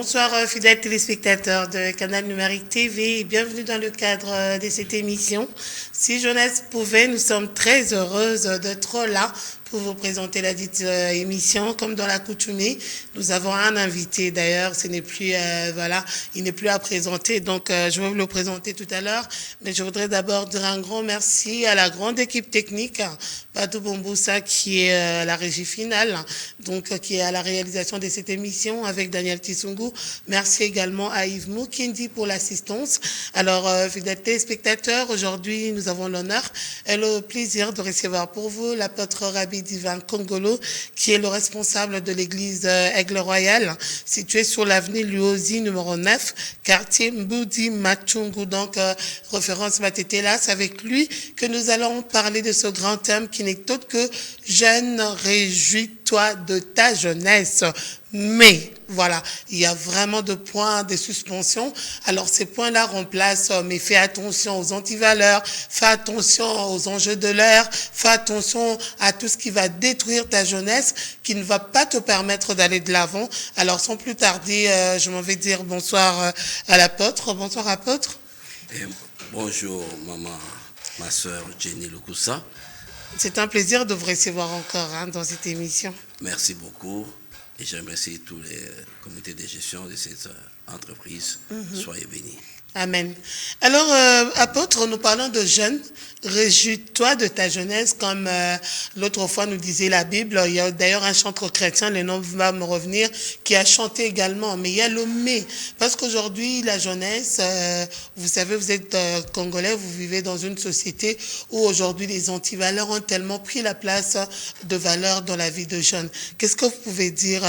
Bonsoir fidèles téléspectateurs de Canal Numérique TV et bienvenue dans le cadre de cette émission. Si Jeunesse pouvait, nous sommes très heureuses d'être là pour vous présenter la dite émission. Comme dans l'accoutumée, nous avons un invité d'ailleurs, ce n'est plus, il n'est plus à présenter, donc je vais vous le présenter tout à l'heure. Mais je voudrais d'abord dire un grand merci à la grande équipe technique, Badou Bomboussa qui est à la régie finale, donc qui est à la réalisation de cette émission avec Daniel Tissungu. Merci également à Yves Moukindi pour l'assistance. Alors, fidèles téléspectateurs, aujourd'hui, nous avons l'honneur et le plaisir de recevoir pour vous l'apôtre Rabbi Divin Kongolo, qui est le responsable de l'église Aigle Royal, située sur l'avenue Luozi, numéro 9, quartier Mboudi Machungu. Donc, référence Matétéla, c'est avec lui que nous allons parler de ce grand thème qui n'est autre que « Jeune, réjouis-toi de ta jeunesse ». Mais, voilà, il y a vraiment de points de suspension. Alors, ces points-là remplacent, mais fais attention aux antivaleurs, fais attention aux enjeux de l'heure, fais attention à tout ce qui va détruire ta jeunesse, qui ne va pas te permettre d'aller de l'avant. Alors, sans plus tarder, je m'en vais dire bonsoir à l'apôtre. Bonsoir, apôtre. Et bonjour, maman, ma soeur Jenny Lukusa. C'est un plaisir de vous recevoir encore dans cette émission. Merci beaucoup. Et je remercie tous les comités de gestion de cette entreprise. Soyez bénis. Amen. Alors, apôtre, nous parlons de jeunes. Réjouis-toi de ta jeunesse, comme l'autre fois nous disait la Bible. Il y a d'ailleurs un chanteur chrétien, le nom va me revenir, qui a chanté également. Mais il y a le mais. Parce qu'aujourd'hui, la jeunesse, vous savez, vous êtes Congolais, vous vivez dans une société où aujourd'hui les antivaleurs ont tellement pris la place de valeurs dans la vie de jeunes. Qu'est-ce que vous pouvez dire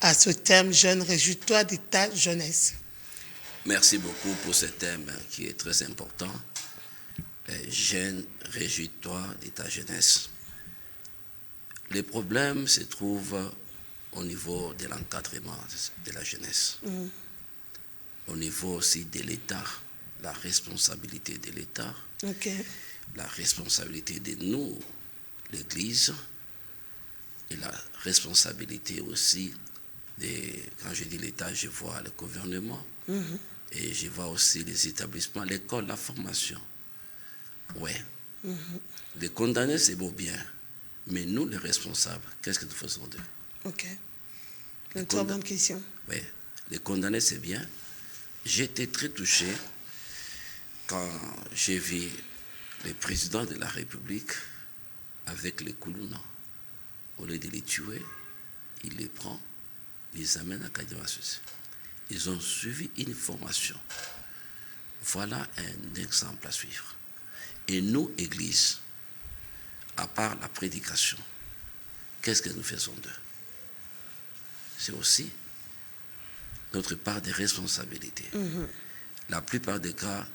à ce thème, jeune, réjouis-toi de ta jeunesse? Merci beaucoup pour ce thème qui est très important. Jeune, réjouis-toi de ta jeunesse. Les problèmes se trouvent au niveau de l'encadrement de la jeunesse. Au niveau aussi de l'État, la responsabilité de l'État, la responsabilité de nous, l'Église, et la responsabilité aussi quand je dis l'État, je vois le gouvernement, et je vois aussi les établissements, l'école, la formation. Oui. Les condamnés, c'est beau bien. Mais nous, les responsables, qu'est-ce que nous faisons d'eux? Ok. Une très bonne question. Oui. Les condamnés, c'est bien. J'étais très touché quand j'ai vu le président de la République avec les Koulouna. Au lieu de les tuer, il les prend, il les amène à Kadjouassus. Ils ont suivi une formation. Voilà un exemple à suivre. Et nous, Église, à part la prédication, qu'est-ce que nous faisons d'eux? C'est aussi notre part de responsabilité. La plupart des cas,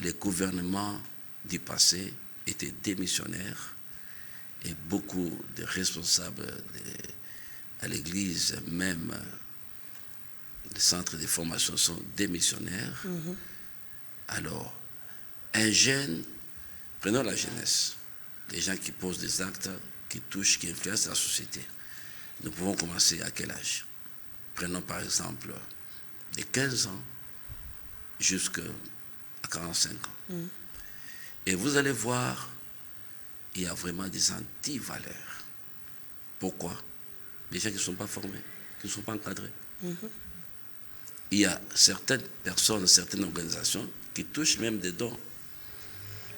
les gouvernements du passé étaient démissionnaires et beaucoup de responsables à l'Église, même les centres de formation sont démissionnaires. Alors, un jeune, prenons la jeunesse, les gens qui posent des actes qui touchent, qui influencent la société. Nous pouvons commencer à quel âge? Prenons par exemple de 15 ans jusqu'à 45 ans. Et vous allez voir, il y a vraiment des anti-valeurs. Pourquoi? Les gens qui ne sont pas formés, qui ne sont pas encadrés. Il y a certaines personnes, certaines organisations qui touchent même des dons.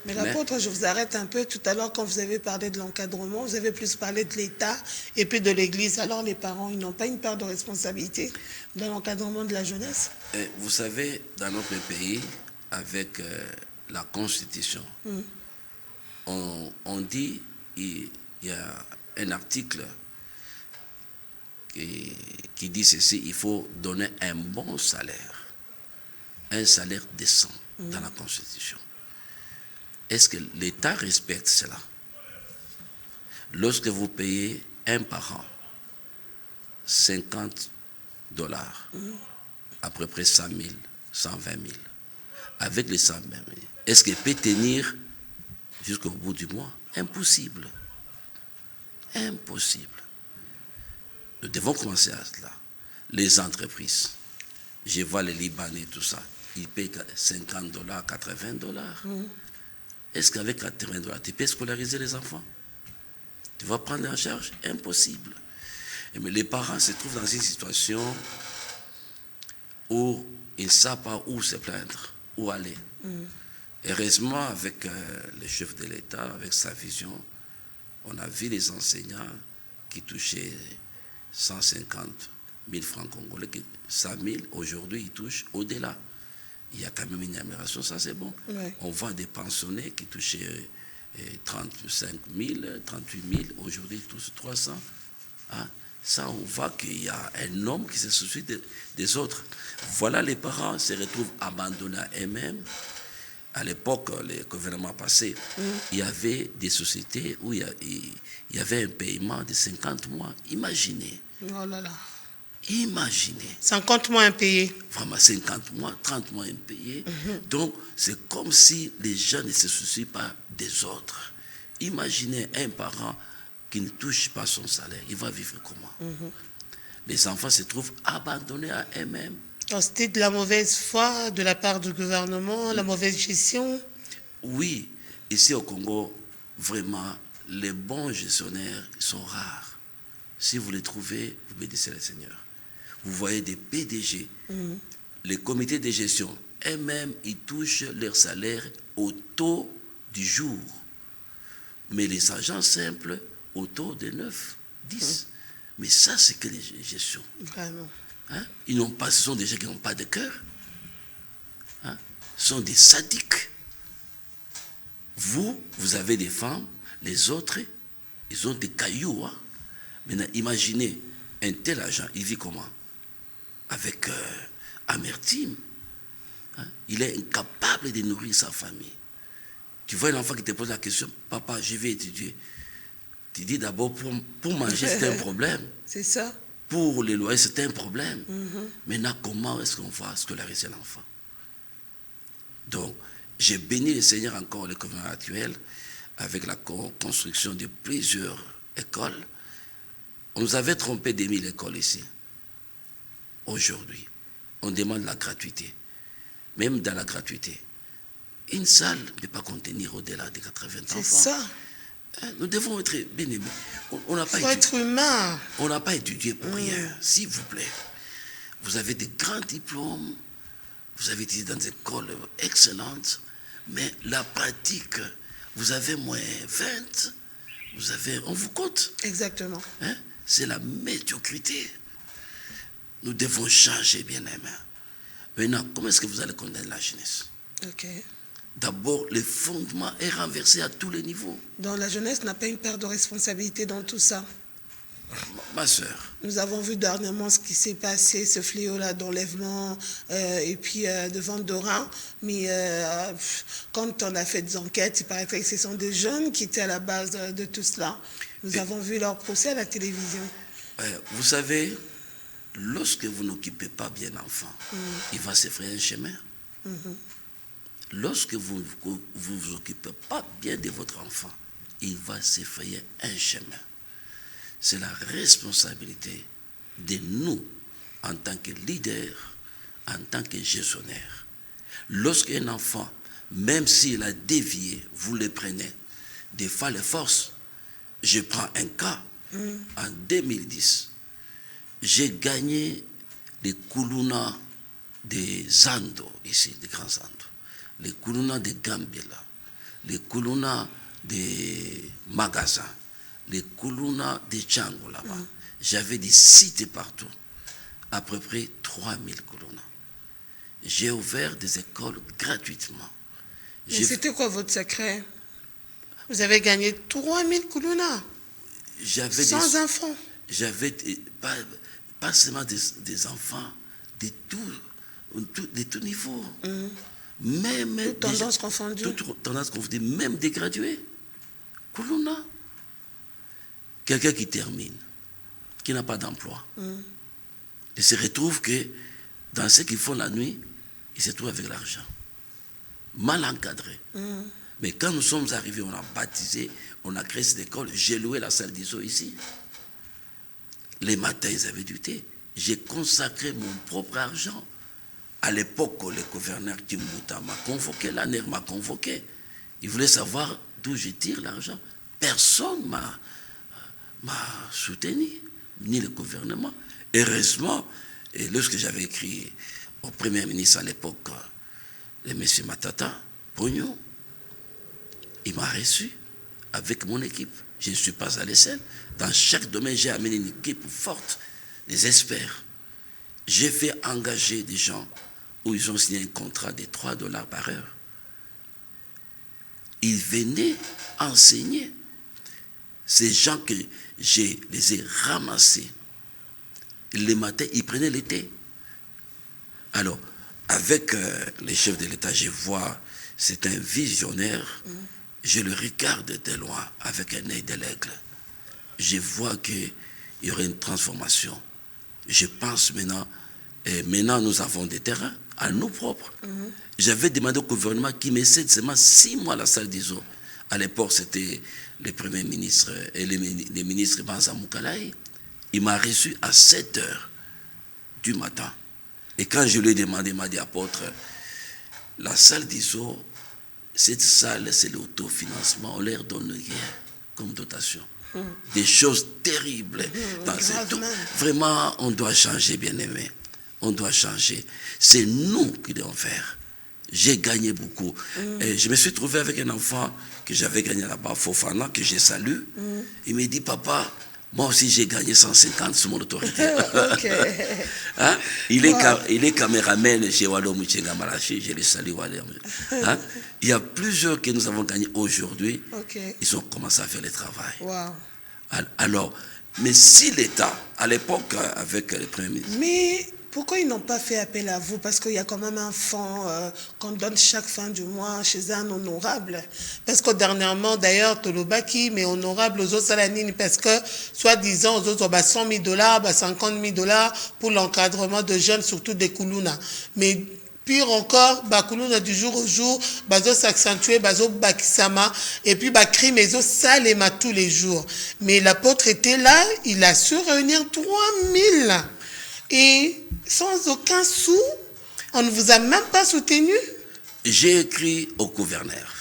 Mais l'apôtre, je vous arrête un peu. Tout à l'heure, quand vous avez parlé de l'encadrement, vous avez plus parlé de l'État et puis de l'Église. Alors les parents, ils n'ont pas une part de responsabilité dans l'encadrement de la jeunesse? Et vous savez, dans notre pays, avec la Constitution, on dit, il y a un article qui dit ceci, il faut donner un bon salaire, un salaire décent dans la Constitution. Est-ce que l'État respecte cela? Lorsque vous payez un parent $50, à peu près 100 000, 120 000, avec les 120 000, est-ce qu'il peut tenir jusqu'au bout du mois? Impossible. Impossible. Nous devons commencer à cela. Les entreprises. Je vois les Libanais, tout ça. Ils payent 50 $, 80 $. Est-ce qu'avec 80 $, tu peux scolariser les enfants? Tu vas prendre en charge? Impossible. Mais les parents se trouvent dans une situation où ils ne savent pas où se plaindre, où aller. Heureusement, avec le chef de l'État, avec sa vision, on a vu les enseignants qui touchaient 150 000 francs congolais, 100 000, aujourd'hui ils touchent au-delà. Il y a quand même une amélioration, ça c'est bon. Ouais. On voit des pensionnés qui touchaient 35 000, 38 000, aujourd'hui ils touchent 300. Hein? Ça, on voit qu'il y a un homme qui se soucie des autres. Voilà, les parents se retrouvent abandonnés à eux-mêmes. À l'époque, les gouvernements passés, il y avait des sociétés où il y avait un paiement de 50 mois. Imaginez. Oh là là. Imaginez. 50 mois impayés. Vraiment, 50 mois, 30 mois impayés. Donc, c'est comme si les gens ne se soucient pas des autres. Imaginez un parent qui ne touche pas son salaire. Il va vivre comment? Les enfants se trouvent abandonnés à eux-mêmes. C'était de la mauvaise foi de la part du gouvernement, la mauvaise gestion. Oui, ici au Congo, vraiment, les bons gestionnaires sont rares. Si vous les trouvez, vous bénissez le Seigneur. Vous voyez des PDG, les comités de gestion, eux-mêmes, ils touchent leur salaire au taux du jour. Mais les agents simples, au taux de 9, 10. Mais ça, c'est que les gestions. Vraiment. Hein? Ils n'ont pas, ce sont des gens qui n'ont pas de cœur. Hein? Ce sont des sadiques. Vous avez des femmes, les autres, ils ont des cailloux. Hein? Maintenant, imaginez, un tel agent, il vit comment? Avec amertume. Hein? Il est incapable de nourrir sa famille. Tu vois un enfant qui te pose la question, papa, je vais étudier. Tu dis d'abord, pour manger, c'est un problème. C'est ça. Pour les loyers, c'est un problème. Maintenant, comment est-ce qu'on va scolariser l'enfant? Donc, j'ai béni le Seigneur encore, le gouvernement actuel, avec la construction de plusieurs écoles. On nous avait trompé des 1000 écoles ici. Aujourd'hui, on demande la gratuité. Même dans la gratuité, une salle ne peut pas contenir au-delà de 80 enfants. C'est ça. Nous devons être bien aimés. On n'a pas Il faut être humain. On n'a pas étudié pour rien, s'il vous plaît. Vous avez des grands diplômes, vous avez étudié dans des écoles excellentes, mais la pratique, vous avez moins 20, on vous compte. Exactement. Hein? C'est la médiocrité. Nous devons changer, bien aimés. Maintenant, comment est-ce que vous allez condamner la jeunesse? Ok. D'abord, le fondement est renversé à tous les niveaux. Donc la jeunesse n'a pas une part de responsabilité dans tout ça. Ma soeur. Nous avons vu dernièrement ce qui s'est passé, ce fléau-là d'enlèvement et puis de vente d'orins. Mais quand on a fait des enquêtes, il paraît que ce sont des jeunes qui étaient à la base de tout cela. Nous avons vu leur procès à la télévision. Vous savez, lorsque vous n'occupez pas bien l'enfant, il va se frayer un chemin. Lorsque vous ne vous occupez pas bien de votre enfant, il va se frayer un chemin. C'est la responsabilité de nous, en tant que leaders, en tant que gestionnaires. Lorsqu'un enfant, même s'il a dévié, vous le prenez, des fois les forces. Je prends un cas, en 2010, j'ai gagné les Kuluna des Zando, ici, des grands Zando. Les Kuluna de Gambela, les Kuluna des magasins, les Kuluna de Tchango là-bas. J'avais des sites partout, à peu près 3000 Kuluna. J'ai ouvert des écoles gratuitement. Mais c'était quoi votre secret? Vous avez gagné 3000 Kuluna sans enfants. J'avais pas seulement des enfants de tout niveau. Même toute tendance confondue. Toute tendance confondue, même des gradués. Kuluna. Quelqu'un qui termine, qui n'a pas d'emploi, il se retrouve que dans ce qu'ils font la nuit, il se trouve avec l'argent. Mal encadré. Mais quand nous sommes arrivés, on a baptisé, on a créé cette école, j'ai loué la salle d'ISO ici. Les matins, ils avaient du thé. J'ai consacré mon propre argent À l'époque, le gouverneur Kimbuta m'a convoqué, l'ANER m'a convoqué. Il voulait savoir d'où je tire l'argent. Personne m'a soutenu, ni le gouvernement. Heureusement, et lorsque j'avais écrit au Premier ministre à l'époque, le monsieur Matata, Pognon, il m'a reçu avec mon équipe. Je ne suis pas allé seul. Dans chaque domaine, j'ai amené une équipe forte, des experts. J'ai fait engager des gens où ils ont signé un contrat de $3 par heure. Ils venaient enseigner. Ces gens que je les ai ramassés. Le matin, ils prenaient le thé. Alors, avec les chefs de l'État, je vois, c'est un visionnaire. Je le regarde de loin avec un œil de l'aigle. Je vois qu'il y aurait une transformation. Je pense maintenant, et maintenant nous avons des terrains à nous propres. J'avais demandé au gouvernement qui me cède seulement 6 mois à la salle d'ISO. À l'époque, c'était le Premier ministre et le ministre Banza Moukalai. Il m'a reçu à 7 heures du matin. Et quand je lui ai demandé, il m'a dit, apôtre, la salle d'ISO, cette salle, c'est l'autofinancement. On leur donne rien comme dotation. Des choses terribles dans cette eau. Vraiment, on doit changer, bien-aimé. On doit changer. C'est nous qui devons faire. J'ai gagné beaucoup. Et je me suis trouvé avec un enfant que j'avais gagné là-bas, Fofana, que je salue. Il me dit, papa, moi aussi j'ai gagné 150 sous mon autorité. Hein? Il est caméraman chez Walo Mouchenga Malachi, je le salue. Hein? Il y a plusieurs que nous avons gagnés aujourd'hui. Ils ont commencé à faire le travail. Wow. Alors, mais si l'État, à l'époque, avec le Premier ministre... Mais pourquoi ils n'ont pas fait appel à vous? Parce qu'il y a quand même un fonds qu'on donne chaque fin du mois chez un honorable. Parce que dernièrement, d'ailleurs, Tolobaki, mais honorable aux autres salanines, parce que, soi-disant, aux autres, bah, $100 000, bah, $50 000 pour l'encadrement de jeunes, surtout des Koulouna. Mais pire encore, Bakuluna du jour au jour, bazo s'accentuer, bazo bakisama, et puis crime et salema tous les jours. Mais l'apôtre était là, il a su réunir 3000. Et sans aucun sou, on ne vous a même pas soutenu. J'ai écrit au gouverneur.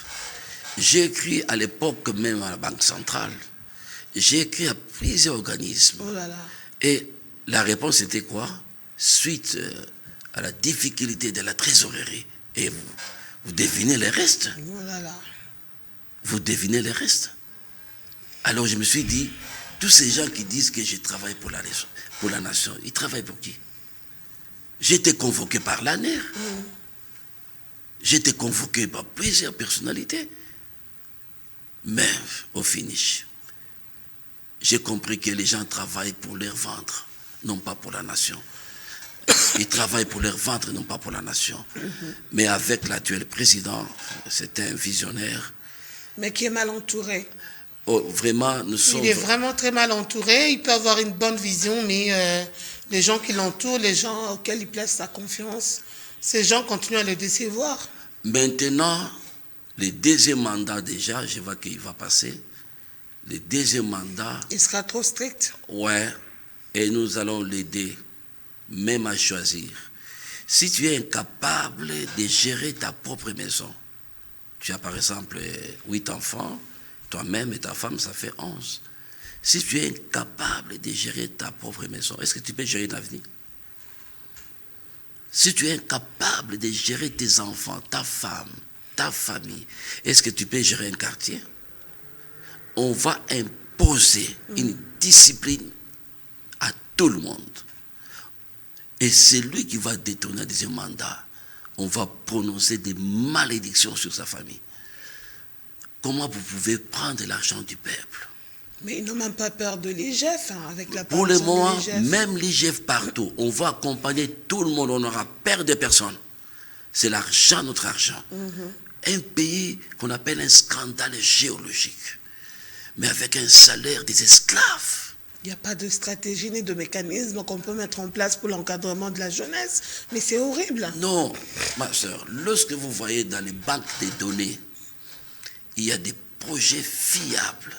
J'ai écrit à l'époque même à la Banque centrale. J'ai écrit à plusieurs organismes. Oh là là. Et la réponse était quoi? Suite à la difficulté de la trésorerie. Et vous devinez le reste. Oh là là. Vous devinez le reste. Alors je me suis dit, tous ces gens qui disent que je travaille pour la nation, ils travaillent pour qui? J'ai été convoqué par l'ANER. J'ai été convoqué par plusieurs personnalités. Mais au finish, j'ai compris que les gens travaillent pour leur ventre, non pas pour la nation. Ils travaillent pour leur ventre, non pas pour la nation. Mais avec l'actuel président, c'est un visionnaire. Mais qui est mal entouré. Oh, vraiment, nous sommes... Il est vraiment très mal entouré. Il peut avoir une bonne vision, mais les gens qui l'entourent, les gens auxquels il place sa confiance, ces gens continuent à le décevoir. Maintenant, le deuxième mandat déjà, je vois qu'il va passer. Le deuxième mandat... Il sera trop strict. Ouais, et nous allons l'aider, même à choisir. Si tu es incapable de gérer ta propre maison, tu as par exemple 8 enfants, toi-même et ta femme, ça fait 11. Si tu es incapable de gérer ta propre maison, est-ce que tu peux gérer l'avenir? Si tu es incapable de gérer tes enfants, ta femme, ta famille, est-ce que tu peux gérer un quartier? On va imposer une discipline à tout le monde. Et c'est lui qui va détourner un deuxième mandat. On va prononcer des malédictions sur sa famille. Comment vous pouvez prendre l'argent du peuple? Mais ils n'ont même pas peur de l'IGF, avec la Pour le moment, même l'IGF partout, on va accompagner tout le monde, on n'aura peur de personne. C'est l'argent, notre argent. Un pays qu'on appelle un scandale géologique, mais avec un salaire des esclaves. Il n'y a pas de stratégie ni de mécanisme qu'on peut mettre en place pour l'encadrement de la jeunesse, mais c'est horrible. Non, ma soeur, lorsque vous voyez dans les banques des données, il y a des projets fiables.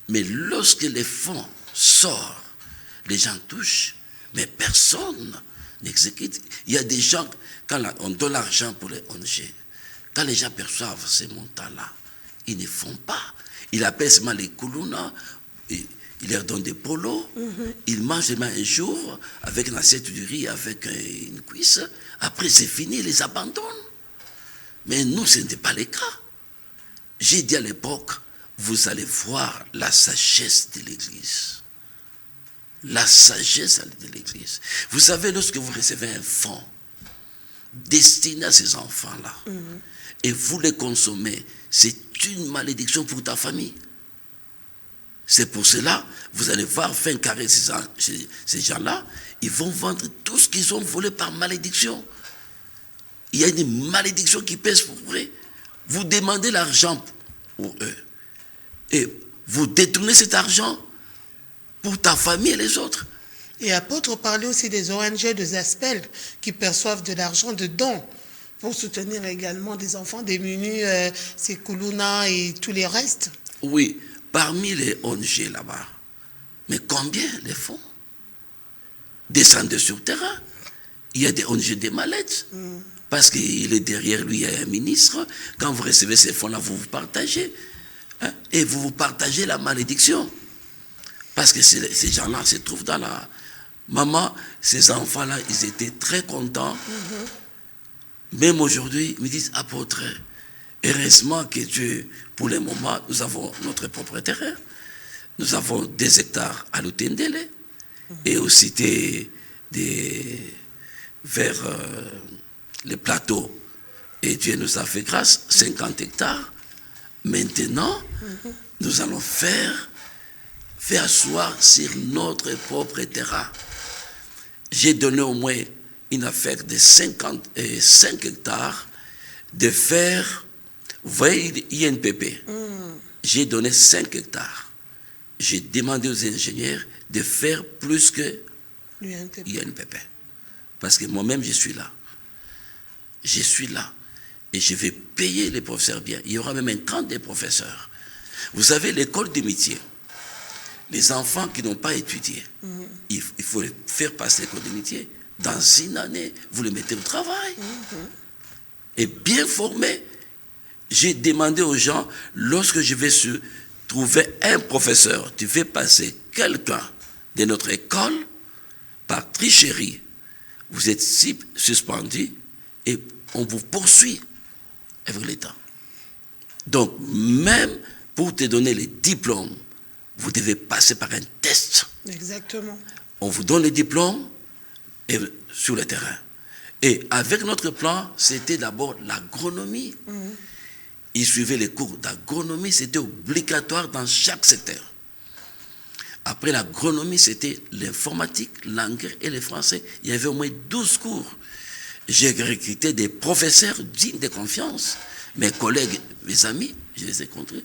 Mais lorsque les fonds sortent, les gens touchent, mais personne n'exécute. Il y a des gens, quand on donne l'argent pour les ONG, quand les gens perçoivent ces montants-là, ils ne font pas. Ils appellent seulement les Kuluna, ils leur donnent des polos, ils mangent seulement un jour avec une assiette de riz, avec une cuisse. Après, c'est fini, ils les abandonnent. Mais nous, ce n'était pas le cas. J'ai dit à l'époque, vous allez voir la sagesse de l'Église. La sagesse de l'Église. Vous savez, lorsque vous recevez un fonds destiné à ces enfants-là, et vous les consommez, c'est une malédiction pour ta famille. C'est pour cela, vous allez voir, fin carré, ces gens-là, ils vont vendre tout ce qu'ils ont volé par malédiction. Il y a une malédiction qui pèse pour vrai. Vous demandez l'argent pour eux. Et vous détournez cet argent pour ta famille et les autres. Et apôtre parlait aussi des ONG, des ASPEL, qui perçoivent de l'argent de dons pour soutenir également des enfants démunis, ces Kuluna et tous les restes. Oui, parmi les ONG là-bas, mais combien les fonds? Descendez sur le terrain. Il y a des ONG des mallettes. Parce qu'il est derrière lui, il y a un ministre. Quand vous recevez ces fonds-là, vous vous partagez. Hein, et vous partagez la malédiction. Parce que ces gens-là se trouvent dans la... Maman, ces enfants-là, ils étaient très contents. Même aujourd'hui, ils me disent, apôtre, heureusement que Dieu, pour le moment, nous avons notre propre terrain. Nous avons 2 hectares à Lutendele. Et aussi vers les plateaux. Et Dieu nous a fait grâce, 50 hectares. Maintenant, nous allons faire asseoir sur notre propre terrain. J'ai donné au moins une affaire de 5 hectares de faire, vous voyez, INPP. J'ai donné 5 hectares. J'ai demandé aux ingénieurs de faire plus que INPP. Parce que moi-même, je suis là. Je suis là. Et je vais payer les professeurs bien. Il y aura même un camp des professeurs. Vous savez, l'école des métiers, les enfants qui n'ont pas étudié, il faut les faire passer l'école des métiers. Dans une année, vous les mettez au travail. Et bien formés. J'ai demandé aux gens, lorsque je vais trouver un professeur, tu fais passer quelqu'un de notre école par tricherie. Vous êtes suspendu et on vous poursuit avec l'État. Donc, même pour te donner les diplômes, vous devez passer par un test. Exactement. On vous donne les diplômes sur le terrain. Et avec notre plan, c'était d'abord l'agronomie. Ils suivaient les cours d'agronomie, c'était obligatoire dans chaque secteur. Après l'agronomie, c'était l'informatique, l'anglais et le français. Il y avait au moins 12 cours. J'ai recruté des professeurs dignes de confiance. Mes collègues, mes amis, je les ai rencontrés.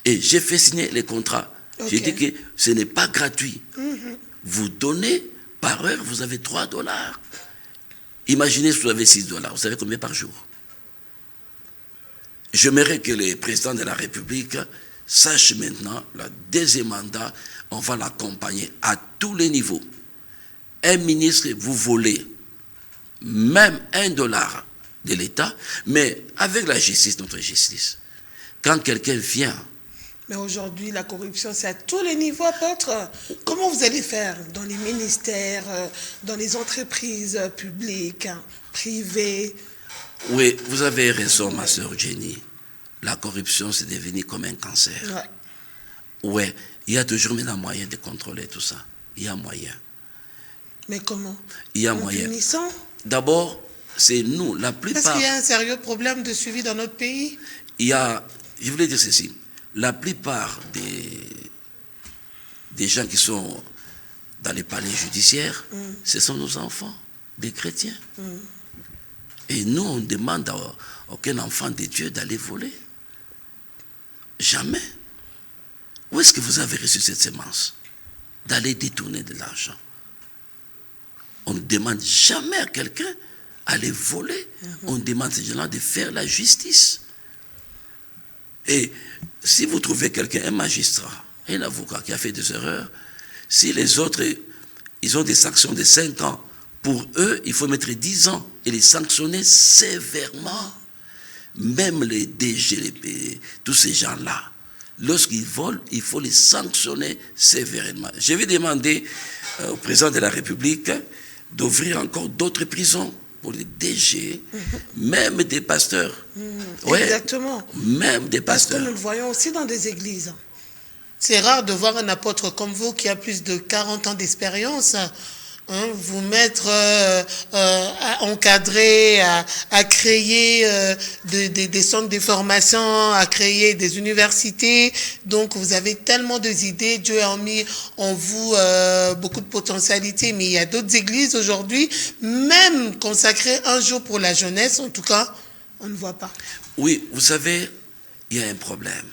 Et j'ai fait signer les contrats. Okay. J'ai dit que ce n'est pas gratuit. Vous donnez par heure, vous avez $3. Imaginez si vous avez $6. Vous savez combien par jour? J'aimerais que le président de la République sache maintenant, le deuxième mandat, on va l'accompagner à tous les niveaux. Un ministre, vous volez même $1 de l'État, mais avec la justice, notre justice, quand quelqu'un vient... Mais aujourd'hui, la corruption, c'est à tous les niveaux, apôtre. Comment vous allez faire dans les ministères, dans les entreprises publiques, privées? Oui, vous avez raison, ma sœur Jenny. La corruption, c'est devenu comme un cancer. Oui, il y a toujours maintenant moyen de contrôler tout ça. Il y a moyen. Mais comment? Il y a moyen. Punissant? D'abord, c'est nous, la plupart... Parce qu'il y a un sérieux problème de suivi dans notre pays. Il y a, je voulais dire ceci, la plupart des gens qui sont dans les palais judiciaires, ce sont nos enfants, des chrétiens. Et nous, on demande à aucun enfant de Dieu d'aller voler. Jamais. Où est-ce que vous avez reçu cette semence? D'aller détourner de l'argent. On ne demande jamais à quelqu'un d'aller voler. On demande à ces gens-là de faire la justice. Et si vous trouvez quelqu'un, un magistrat, un avocat qui a fait des erreurs, si les autres, ils ont des sanctions de 5 ans Pour eux, il faut mettre 10 ans et les sanctionner sévèrement. Même les DG, tous ces gens-là, lorsqu'ils volent, il faut les sanctionner sévèrement. Je vais demander au président de la République d'ouvrir encore d'autres prisons pour les DG, même des pasteurs. Ouais, exactement. Même des pasteurs. Parce que nous le voyons aussi dans des églises. C'est rare de voir un apôtre comme vous qui a plus de 40 ans d'expérience vous mettre à encadrer, à créer des centres de formation, à créer des universités. Donc vous avez tellement d'idées, Dieu a mis en vous beaucoup de potentialités, mais il y a d'autres églises aujourd'hui, même consacrées un jour pour la jeunesse, en tout cas, on ne voit pas. Oui, vous savez, il y a un problème.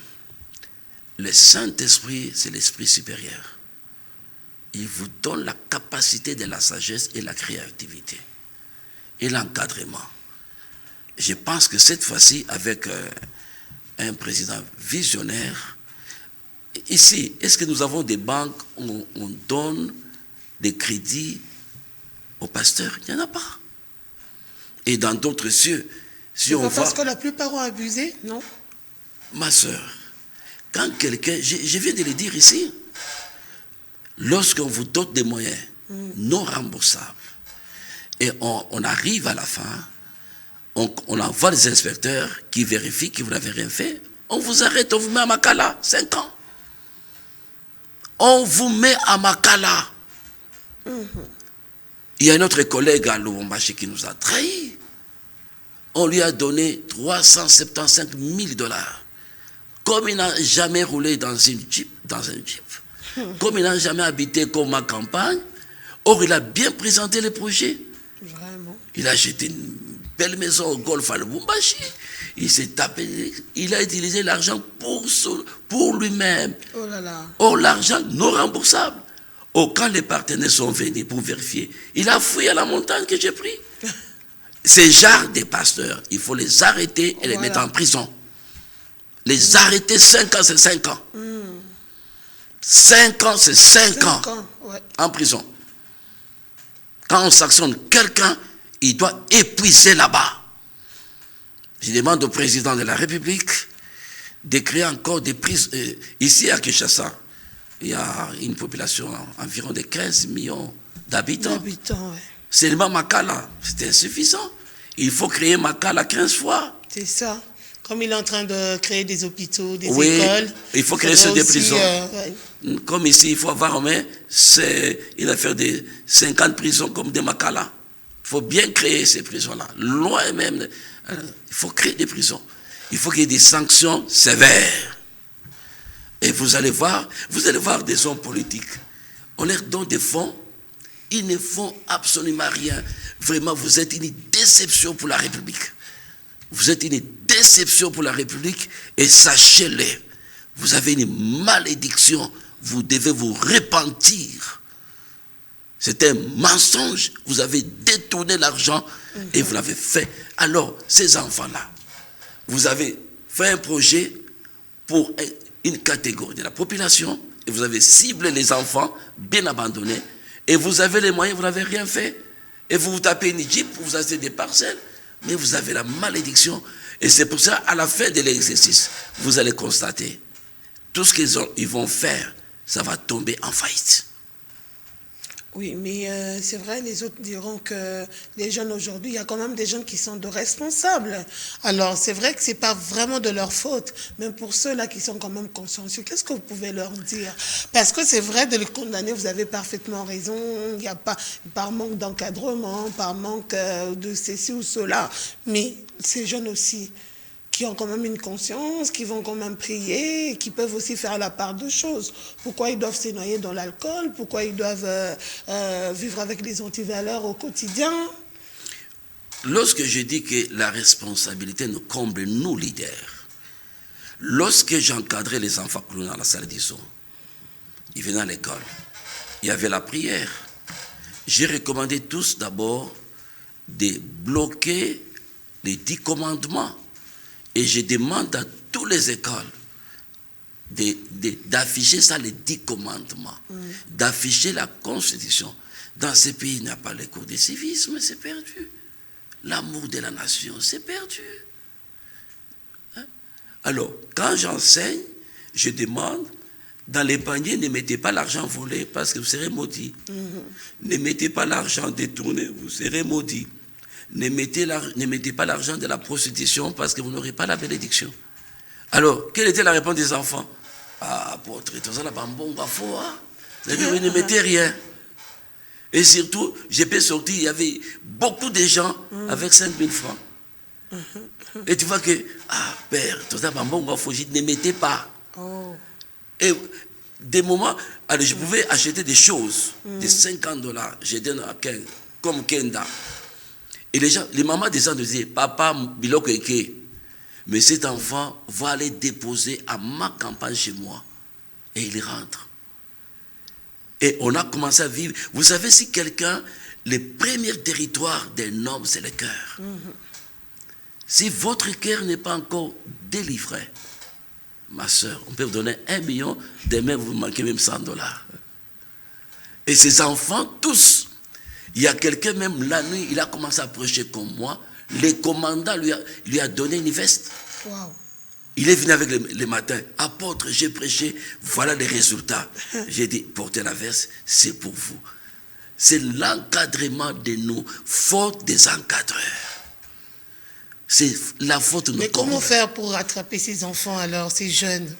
Le Saint-Esprit, c'est l'Esprit supérieur. Il vous donne la capacité de la sagesse et la créativité et l'encadrement. Je pense que cette fois-ci, avec un président visionnaire, ici, est-ce que nous avons des banques où on donne des crédits aux pasteurs? Il n'y en a pas. Et dans d'autres cieux, si on va... Parce que la plupart ont abusé, non? Ma soeur, quand quelqu'un, je viens de le dire ici, lorsqu'on vous donne des moyens non remboursables et on arrive à la fin, on envoie les inspecteurs qui vérifient que vous n'avez rien fait, on vous arrête, on vous met à Makala, 5 ans. On vous met à Makala. Il y a un autre collègue à Lubumbashi qui nous a trahis. On lui a donné 375 000 $. Comme il n'a jamais roulé dans un Jeep, comme il n'a jamais habité comme ma campagne, or il a bien présenté les projets. Vraiment. Il a acheté une belle maison au golf à Lubumbashi. Il s'est tapé, il a utilisé l'argent pour lui-même. Oh là là. Or, l'argent non remboursable. Or, quand les partenaires sont venus pour vérifier, il a fui à la montagne que j'ai pris. Ces genres de pasteurs, il faut les arrêter et les mettre en prison. Les arrêter 5 ans, c'est 5 ans. 5 ans, c'est 5 ans en prison. Quand on sanctionne quelqu'un, il doit épuiser là-bas. Je demande au président de la République de créer encore des prisons. Ici à Kinshasa, il y a une population environ de 15 millions d'habitants. Seulement Makala, c'est insuffisant. Il faut créer Makala 15 fois. C'est ça. Comme il est en train de créer des hôpitaux, des Oui, écoles. il faut créer des prisons. Comme ici, il faut avoir au moins, il va faire des 50 prisons comme des Makala. Il faut bien créer ces prisons-là. Loin même. Il faut créer des prisons. Il faut qu'il y ait des sanctions sévères. Et vous allez voir des hommes politiques. On leur donne des fonds. Ils ne font absolument rien. Vraiment, vous êtes une déception pour la République. Vous êtes une déception pour la République et sachez-le, vous avez une malédiction, vous devez vous repentir. C'est un mensonge, vous avez détourné l'argent et vous l'avez fait. Alors, ces enfants-là, vous avez fait un projet pour une catégorie de la population et vous avez ciblé les enfants bien abandonnés et vous avez les moyens, vous n'avez rien fait. Et vous vous tapez une jeep, vous achetez des parcelles. Mais vous avez la malédiction. Et c'est pour ça, à la fin de l'exercice, vous allez constater, tout ce qu'ils vont faire, ça va tomber en faillite. Oui, mais c'est vrai, les autres diront que les jeunes aujourd'hui, il y a quand même des jeunes qui sont de responsables. Alors, c'est vrai que ce n'est pas vraiment de leur faute, même pour ceux-là qui sont quand même consciencieux, qu'est-ce que vous pouvez leur dire? Parce que c'est vrai, de les condamner, vous avez parfaitement raison, il n'y a pas, par manque d'encadrement, par manque de ceci ou cela, mais ces jeunes aussi, qui ont quand même une conscience, qui vont quand même prier, qui peuvent aussi faire la part de choses. Pourquoi ils doivent se noyer dans l'alcool? Pourquoi ils doivent vivre avec les antivaleurs au quotidien? Lorsque je dis que la responsabilité nous comble, nous leaders, lorsque j'encadrais les enfants dans la salle d'ISO, ils venaient à l'école, il y avait la prière. J'ai recommandé tous d'abord de bloquer les 10 commandements. Et je demande à toutes les écoles d'afficher ça, les 10 commandements, d'afficher la Constitution, Dans ces pays, il n'y a pas les cours de civisme, c'est perdu. L'amour de la nation, c'est perdu. Hein? Alors, quand j'enseigne, je demande, dans les paniers, ne mettez pas l'argent volé parce que vous serez maudit. Ne mettez pas l'argent détourné, vous serez maudit. Ne mettez pas l'argent de la prostitution parce que vous n'aurez pas la bénédiction. Alors, quelle était la réponse des enfants? Ah, apôtre, tout ça, ne mettez rien. Et surtout, j'ai pu sortir, il y avait beaucoup de gens avec 5 000 francs. Et tu vois que, ah, père, tout ça, ne mettez pas. Oh. Et des moments, alors je pouvais acheter des choses de $50, je donne à quelqu'un, comme Kenda. Et les mamans des gens disaient, papa, biloko eke, mais cet enfant va aller déposer à ma campagne chez moi. Et il rentre. Et on a commencé à vivre. Vous savez, si quelqu'un, le premier territoire d'un homme, c'est le cœur. Si votre cœur n'est pas encore délivré, ma soeur, on peut vous donner 1 million, demain vous manquez même $100. Et ces enfants, tous, il y a quelqu'un même la nuit, il a commencé à prêcher comme moi, le commandant lui a donné une veste. Wow. Il est venu avec le matin, apôtre, j'ai prêché, voilà les résultats. J'ai dit, portez la veste, c'est pour vous. C'est l'encadrement de nous, faute des encadreurs. C'est la faute de nos. Mais comment faire pour rattraper ces enfants alors, ces jeunes?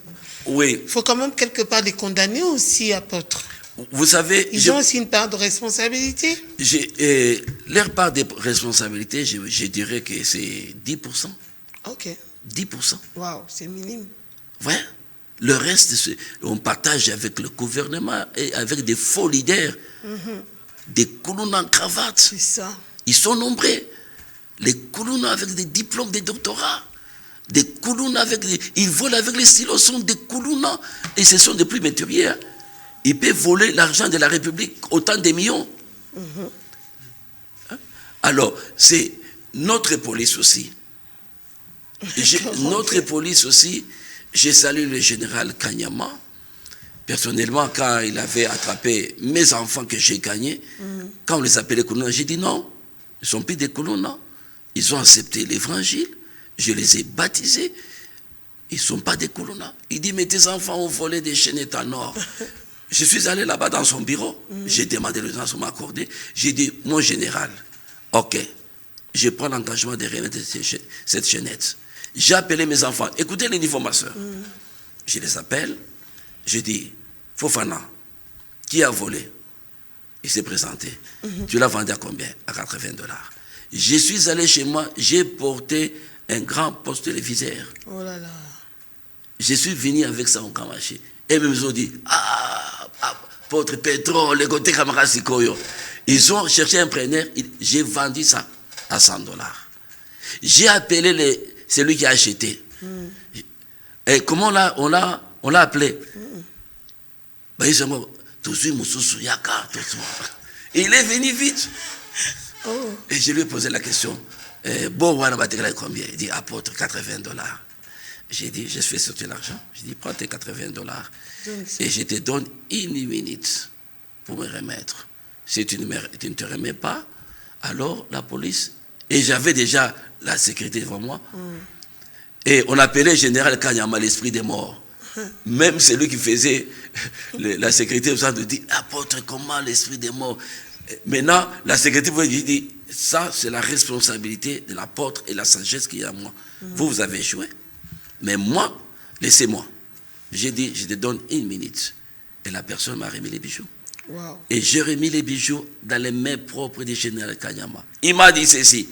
Oui. Il faut quand même quelque part les condamner aussi, apôtre. Vous savez... Ils ont aussi une part de responsabilité. Leur part de responsabilité, je dirais que c'est 10%. Ok. 10%. Waouh, c'est minime. Ouais. Le reste, on partage avec le gouvernement et avec des faux leaders, des coulons en cravate. C'est ça. Ils sont nombreux. Les coulons avec des diplômes de doctorat, des coulons ils volent avec les stylos, sont des coulons, et ce sont des plus métiers. Ils peuvent voler l'argent de la République, autant de millions. Alors, c'est notre police aussi. Notre police aussi, j'ai salué le général Kanyama. Personnellement, quand il avait attrapé mes enfants que j'ai gagnés, quand on les appelait colons, j'ai dit non, ils ne sont plus des colons. Ils ont accepté l'évangile, je les ai baptisés, ils ne sont pas des colons. Il dit, mais tes enfants ont volé des chaînettes en or. Je suis allé là-bas dans son bureau, j'ai demandé le temps m'a accordé, j'ai dit, mon général, ok, je prends l'engagement de remettre cette chaînette. J'ai appelé mes enfants, écoutez les niveaux, ma soeur. Je les appelle, je dis, Fofana, qui a volé? Il s'est présenté. Tu l'as vendu à combien? À $80. Je suis allé chez moi, j'ai porté un grand poste téléviseur. Oh là là. Je suis venu avec ça au Kamaché. Et même ils ont dit, apôtre pétrole, les côtés camarades Sikoyo. Ils ont cherché un preneur, j'ai vendu ça à $100. J'ai appelé celui qui a acheté. Et comment on l'a appelé? Il est venu vite. Oh. Et je lui ai posé la question. Bon, on va te combien? Il dit, apôtre, $80. J'ai dit, je fais sortir l'argent. J'ai dit, prends tes $80 et je te donne 1 minute pour me remettre. Si tu ne te remets pas, alors la police. Et j'avais déjà la sécurité devant moi. Et on appelait général Kanyama l'esprit des morts. Même celui qui faisait la sécurité, vous avez dit, apôtre, comment l'esprit des morts? Maintenant, la sécurité vous dit, ça c'est la responsabilité de l'apôtre et la sagesse qu'il y a à moi. Vous avez échoué. Mais moi, laissez-moi. J'ai dit, je te donne 1 minute. Et la personne m'a remis les bijoux. Wow. Et j'ai remis les bijoux dans les mains propres du général Kanyama. Il m'a dit ceci,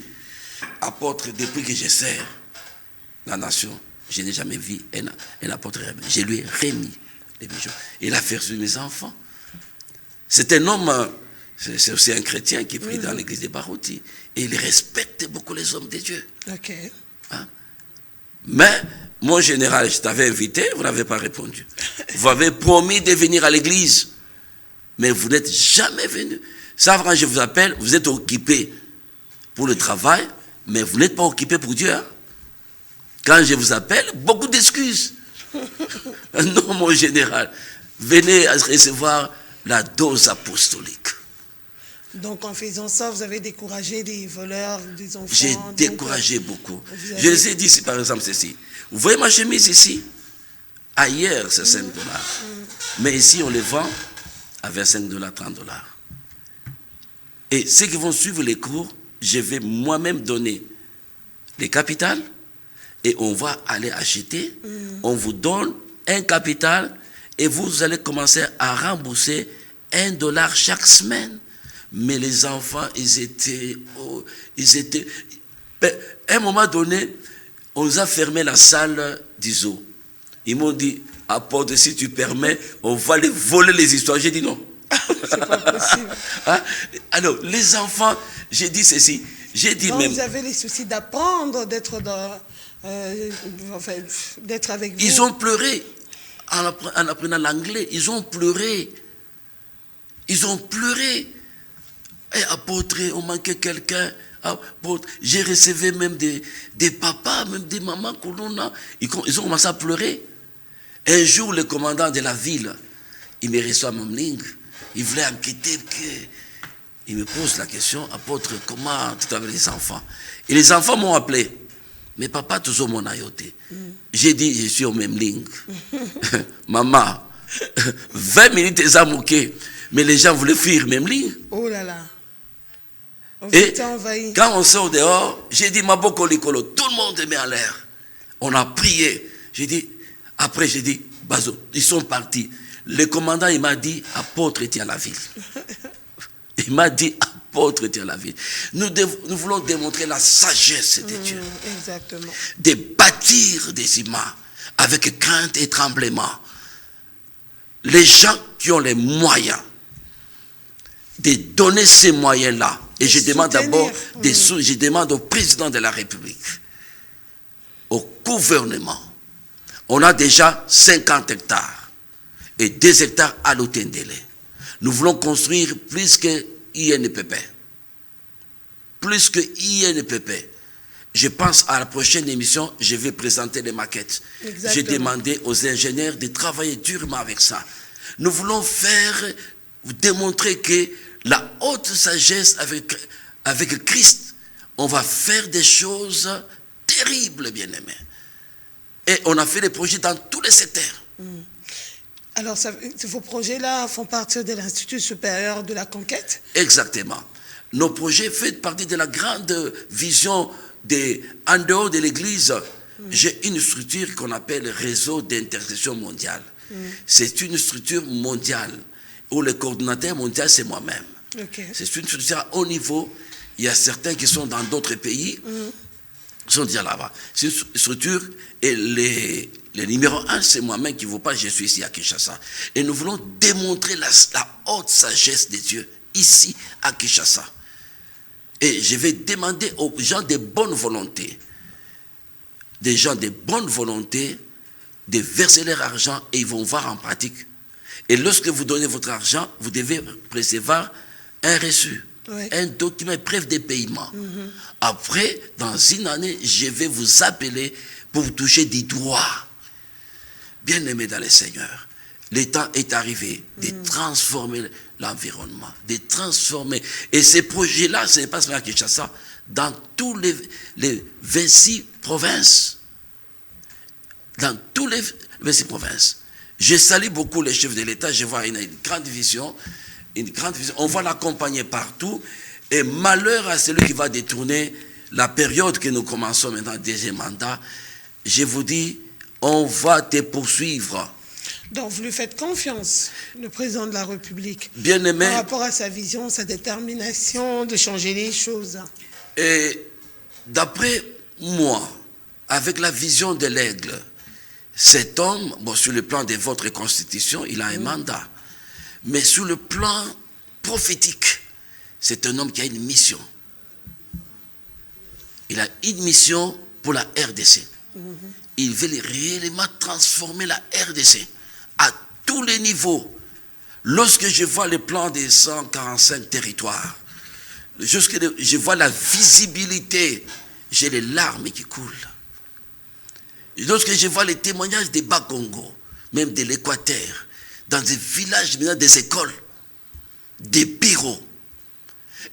apôtre, depuis que je sers la nation, je n'ai jamais vu un apôtre remis. Je lui ai remis les bijoux. Il a fait sur mes enfants. C'est un homme, c'est aussi un chrétien qui prie dans l'église de Barouti. Et il respecte beaucoup les hommes de Dieu. Ok. Hein? Mais, mon général, je t'avais invité, vous n'avez pas répondu. Vous avez promis de venir à l'église, mais vous n'êtes jamais venu. Ça, quand je vous appelle, vous êtes occupé pour le travail, mais vous n'êtes pas occupé pour Dieu. Hein? Quand je vous appelle, beaucoup d'excuses. Non, mon général, venez recevoir la dose apostolique. Donc en faisant ça, vous avez découragé des voleurs, des enfants. J'ai découragé beaucoup. Je les ai dit, si par exemple ceci. Vous voyez ma chemise ici? Ailleurs, c'est 5 dollars. Mais ici, on les vend à 25 dollars, 30 dollars. Et ceux qui vont suivre les cours, je vais moi-même donner les capitales et on va aller acheter. On vous donne un capital et vous allez commencer à rembourser 1 dollar chaque semaine. Mais les enfants, ils étaient... À un moment donné, on nous a fermé la salle d'ISO. Ils m'ont dit, apporte, si tu permets, on va les voler les histoires. J'ai dit non. C'est pas possible. Hein? Alors, les enfants, j'ai dit ceci. J'ai dit donc, même... vous avez les soucis d'apprendre, d'être avec vous. Ils ont pleuré en apprenant l'anglais. Ils ont pleuré. Ils ont pleuré. Et apôtre, on manquait quelqu'un. J'ai recevé même des papas, même des mamans. Ils ont commencé à pleurer. Un jour, le commandant de la ville, il me reçoit à Mamling. Il voulait enquêter. Il me pose la question, apôtre, comment tu avais les enfants? Et les enfants m'ont appelé. Mais papa, toujours mon ayoté. J'ai dit, je suis au même ligne. Maman, 20 minutes, ils ont moqué. Mais les gens voulaient fuir même ligne. Oh là là. Et quand on sort dehors, j'ai dit, Maboko Likolo, tout le monde met en l'air. On a prié. Après, j'ai dit, Bazo, ils sont partis. Le commandant, il m'a dit, apôtre, était à la ville. Il m'a dit, apôtre, était à la ville. Nous voulons démontrer la sagesse de Dieu. Exactement. De bâtir des imams avec crainte et tremblement. Les gens qui ont les moyens de donner ces moyens-là. Et je demande d'abord, je demande au président de la République, au gouvernement. On a déjà 50 hectares et 2 hectares à l'Otendele. Nous voulons construire plus que INPP. Plus que INPP. Je pense à la prochaine émission, je vais présenter les maquettes. J'ai demandé aux ingénieurs de travailler durement avec ça. Nous voulons démontrer que la haute sagesse avec Christ, on va faire des choses terribles, bien-aimés. Et on a fait des projets dans tous les secteurs. Alors, vos projets-là font partie de l'Institut supérieur de la conquête? Exactement. Nos projets font partie de la grande vision en dehors de l'Église. J'ai une structure qu'on appelle Réseau d'intercession mondiale. C'est une structure mondiale où le coordinateur mondial, c'est moi-même. C'est une structure à haut niveau. Il y a certains qui sont dans d'autres pays, sont déjà là-bas. C'est une structure et le numéro 1, c'est moi-même qui ne vaut pas, je suis ici à Kinshasa. Et nous voulons démontrer la haute sagesse de Dieu ici à Kinshasa. Et je vais demander aux gens de bonne volonté, des gens de bonne volonté, de verser leur argent et ils vont voir en pratique. Et lorsque vous donnez votre argent, vous devez recevoir un reçu, un document, preuve de paiement. Après, dans une année, je vais vous appeler pour vous toucher des droits. Bien-aimés dans le Seigneur, le temps est arrivé de transformer l'environnement, de transformer. Et ces projets-là, ce n'est pas seulement à Kinshasa, dans tous les 26 provinces. Dans tous les 26 provinces. Je salue beaucoup les chefs de l'État, je vois une grande vision. On va l'accompagner partout. Et malheur à celui qui va détourner la période que nous commençons maintenant, deuxième mandat. Je vous dis, on va te poursuivre. Donc vous lui faites confiance, le président de la République, bien-aimé, par rapport à sa vision, sa détermination de changer les choses. Et d'après moi, avec la vision de l'aigle, cet homme, sur le plan de votre constitution, il a un mandat. Mais sur le plan prophétique, c'est un homme qui a une mission. Il a une mission pour la RDC. Il veut réellement transformer la RDC à tous les niveaux. Lorsque je vois le plan des 145 territoires, je vois la visibilité, j'ai les larmes qui coulent. Lorsque je vois les témoignages des Bas-Congo, même de l'Équateur, dans des villages, dans des écoles, des bureaux,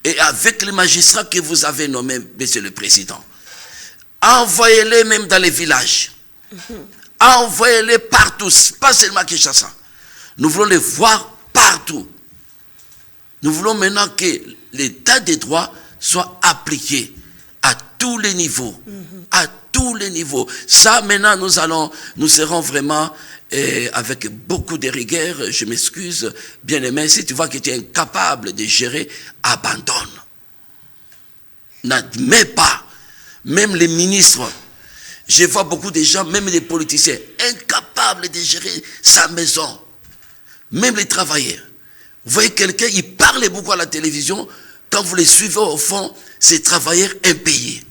Et avec les magistrats que vous avez nommés, Monsieur le Président, envoyez-les même dans les villages. Envoyez-les partout, pas seulement à Kinshasa. Nous voulons les voir partout. Nous voulons maintenant que l'état des droits soit appliqué à tous les niveaux. À tous les niveaux. Ça, maintenant, nous serons vraiment avec beaucoup de rigueur. Je m'excuse, bien-aimé, si tu vois que tu es incapable de gérer, abandonne. N'admets pas. Même les ministres, je vois beaucoup de gens, même les politiciens, incapables de gérer sa maison. Même les travailleurs. Vous voyez quelqu'un, il parle beaucoup à la télévision, quand vous les suivez au fond, c'est travailleurs impayés.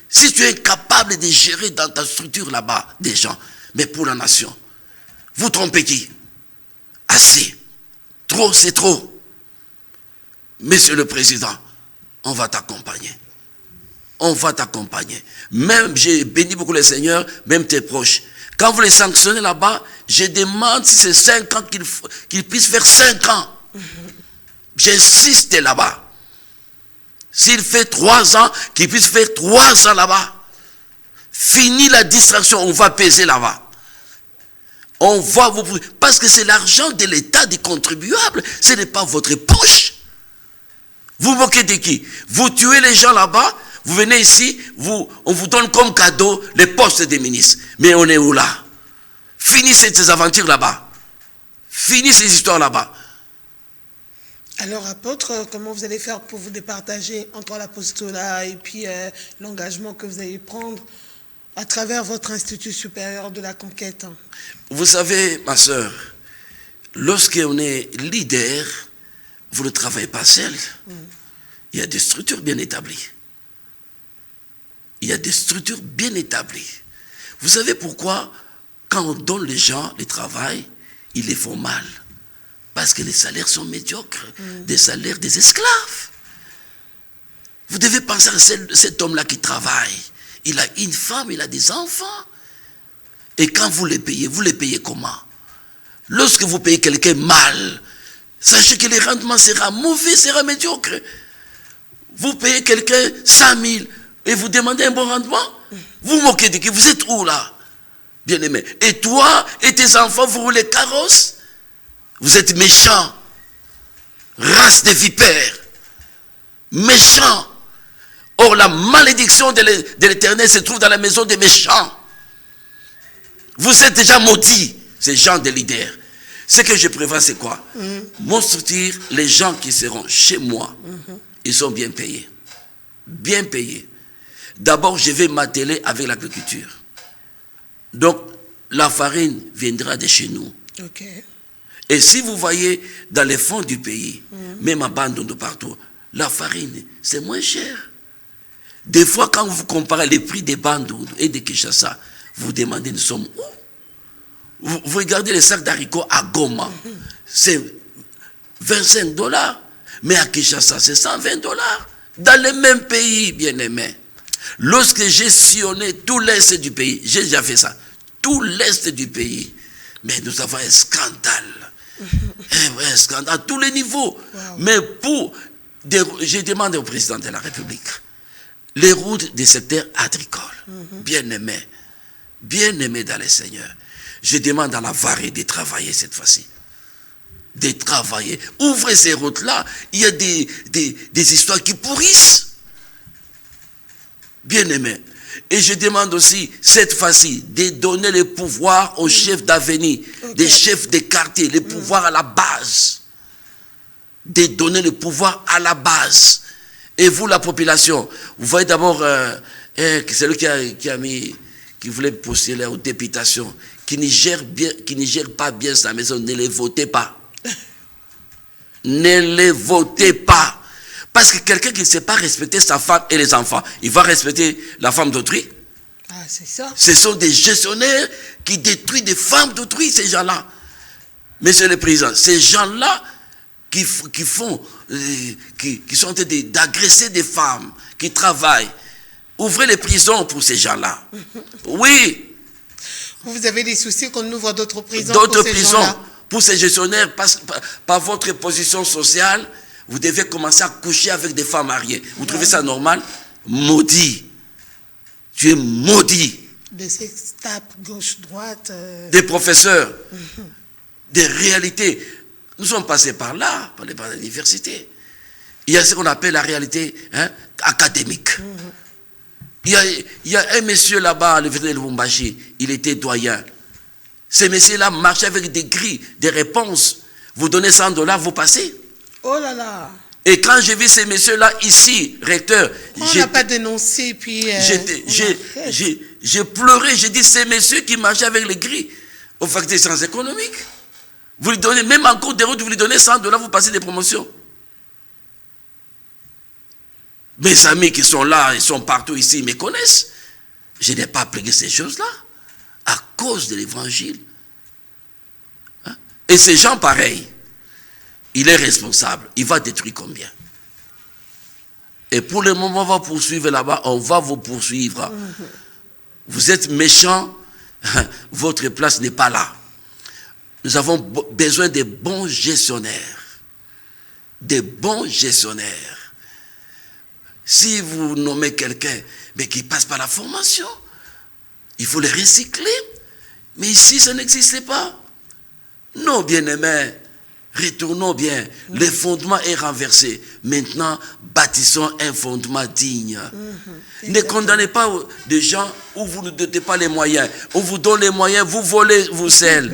Si tu es incapable de gérer dans ta structure là-bas des gens, mais pour la nation, vous trompez qui? Assez. Trop, c'est trop. Monsieur le Président, on va t'accompagner. On va t'accompagner. Même, j'ai béni beaucoup les seigneurs, même tes proches. Quand vous les sanctionnez là-bas, je demande si c'est 5 ans qu'ils puissent faire 5 ans. J'insiste là-bas. S'il fait 3 ans, qu'il puisse faire 3 ans là-bas. Fini la distraction, on va peser là-bas. On va vous... Parce que c'est l'argent de l'État, des contribuables. Ce n'est pas votre poche. Vous moquez de qui? Vous tuez les gens là-bas, vous venez ici, on vous donne comme cadeau les postes des ministres. Mais on est où là? Finissez ces aventures là-bas. Finissez ces histoires là-bas. Alors, apôtre, comment vous allez faire pour vous départager entre l'apostolat et puis l'engagement que vous allez prendre à travers votre institut supérieur de la conquête? Vous savez, ma soeur, lorsqu'on est leader, vous ne travaillez pas seul. Il y a des structures bien établies. Il y a des structures bien établies. Vous savez pourquoi, quand on donne les gens le travail, ils les font mal? Parce que les salaires sont médiocres, des salaires des esclaves. Vous devez penser à cet homme-là qui travaille. Il a une femme, il a des enfants. Et quand vous les payez comment? Lorsque vous payez quelqu'un mal, sachez que le rendement sera mauvais, sera médiocre. Vous payez quelqu'un 100 000 et vous demandez un bon rendement. Vous moquez de qui? Vous êtes où là? Bien-aimé. Et toi et tes enfants, vous roulez carrosse? Vous êtes méchants, race de vipères, méchants. Or, la malédiction de l'Éternel se trouve dans la maison des méchants. Vous êtes déjà maudits, ces gens de leaders. Ce que je prévois, c'est quoi? Mon structure, les gens qui seront chez moi, ils sont bien payés. Bien payés. D'abord, je vais m'atteler avec l'agriculture. Donc, la farine viendra de chez nous. Ok. Et si vous voyez dans les fonds du pays, même à Bandundu partout, la farine, c'est moins cher. Des fois, quand vous comparez les prix des Bandundu et de Kinshasa, vous demandez, nous sommes où? Vous regardez les sacs d'haricots à Goma, c'est 25 $. Mais à Kinshasa, c'est 120 $. Dans le même pays, bien-aimé. Lorsque j'ai sillonné tout l'est du pays, j'ai déjà fait ça, tout l'est du pays, mais nous avons un scandale. Un scandale à tous les niveaux. Wow. Mais j'ai demandé au président de la République les routes des secteurs agricoles, bien-aimés dans les seigneurs. Je demande à la Varée de travailler cette fois-ci. De travailler. Ouvrez ces routes-là. Il y a des histoires qui pourrissent. Bien-aimés. Et je demande aussi, cette fois-ci, de donner le pouvoir aux chefs d'avenir, des chefs de quartier, le pouvoir à la base. De donner le pouvoir à la base. Et vous, la population, vous voyez d'abord, celui qui voulait postuler aux députations, qui ne gère pas bien sa maison, ne les votez pas. Ne les votez pas. Parce que quelqu'un qui ne sait pas respecter sa femme et les enfants, il va respecter la femme d'autrui. Ah, c'est ça. Ce sont des gestionnaires qui détruisent des femmes d'autrui, ces gens-là. Monsieur le Président, ces gens-là qui sont en train d'agresser des femmes, qui travaillent, ouvrez les prisons pour ces gens-là. Oui. Vous avez des soucis qu'on ouvre d'autres prisons pour ces gestionnaires, par votre position sociale, vous devez commencer à coucher avec des femmes mariées. Vous trouvez ça normal? Maudit. Tu es maudit. Des sextapes gauche-droite. Des professeurs. Des réalités. Nous sommes passés par là, par l'université. Il y a ce qu'on appelle la réalité académique. Il y a un monsieur là-bas à l'université de Lubumbashi, il était doyen. Ce monsieur-là marchait avec des grilles, des réponses. Vous donnez $100, vous passez. Oh là là. Et quand j'ai vu ces messieurs-là ici, recteur, on n'a pas dénoncé, puis... j'ai pleuré, j'ai dit, ces messieurs qui marchaient avec les grilles aux facultés des sciences économiques, vous lui donnez, même en cours de route, vous lui donnez $100, vous passez des promotions. Mes amis qui sont là, ils sont partout ici, ils me connaissent. Je n'ai pas appliqué ces choses-là à cause de l'évangile. Et ces gens pareils, il est responsable. Il va détruire combien? Et pour le moment, on va poursuivre là-bas, on va vous poursuivre. Vous êtes méchants, votre place n'est pas là. Nous avons besoin de bons gestionnaires. Des bons gestionnaires. Si vous nommez quelqu'un, mais qui passe par la formation, il faut le recycler. Mais ici, ça n'existe pas. Non, bien-aimés, retournons bien. Le fondement est renversé. Maintenant, bâtissons un fondement digne. Ne condamnez pas des gens où vous ne donnez pas les moyens. On vous donne les moyens, vous volez, vous scellez.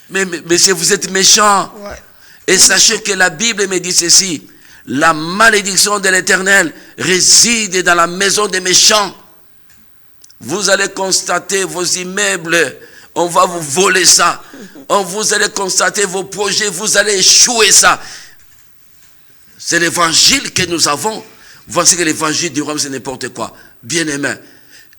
Mais vous êtes méchants. Ouais. Et sachez que la Bible me dit ceci. La malédiction de l'Éternel réside dans la maison des méchants. Vous allez constater vos immeubles, on va vous voler ça. Vous allez constater vos projets, vous allez échouer ça. C'est l'évangile que nous avons. Voici que l'évangile du royaume, c'est n'importe quoi. Bien-aimé,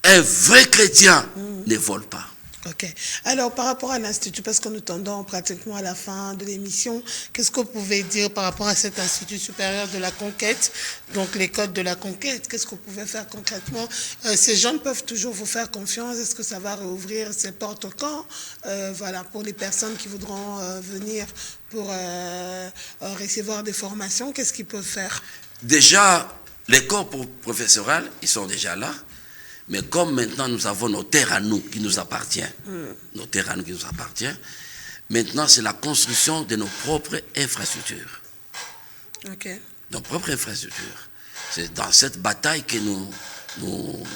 un vrai chrétien ne vole pas. Ok. Alors, par rapport à l'Institut, parce que nous tendons pratiquement à la fin de l'émission, qu'est-ce que vous pouvez dire par rapport à cet Institut supérieur de la conquête, donc les codes de la conquête? Qu'est-ce que vous pouvez faire concrètement? Ces jeunes peuvent toujours vous faire confiance. Est-ce que ça va rouvrir ses portes quand? Voilà, pour les personnes qui voudront venir pour recevoir des formations, qu'est-ce qu'ils peuvent faire? Déjà, les corps professoraux, ils sont déjà là. Mais comme maintenant nous avons nos terres à nous qui nous appartiennent, maintenant c'est la construction de nos propres infrastructures. Okay. Nos propres infrastructures. C'est dans cette bataille que nous...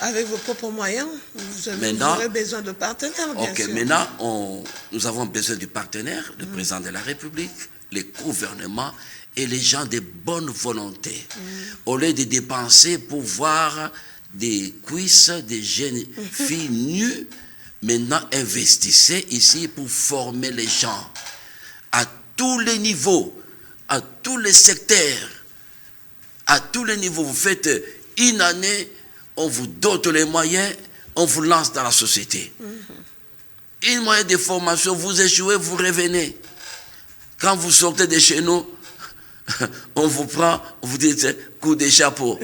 Avec vos propres moyens, vous aurez besoin de partenaires, bien sûr. Maintenant, nous avons besoin du partenaire, le président de la République, les gouvernements et les gens de bonne volonté. Au lieu de dépenser pour voir des cuisses, des jeunes filles nues, maintenant investissez ici pour former les gens à tous les niveaux, à tous les secteurs, à tous les niveaux. Vous faites une année, on vous dote les moyens, on vous lance dans la société. Une moyen de formation, vous échouez, vous revenez. Quand vous sortez de chez nous, on vous prend, on vous dit coup de chapeau.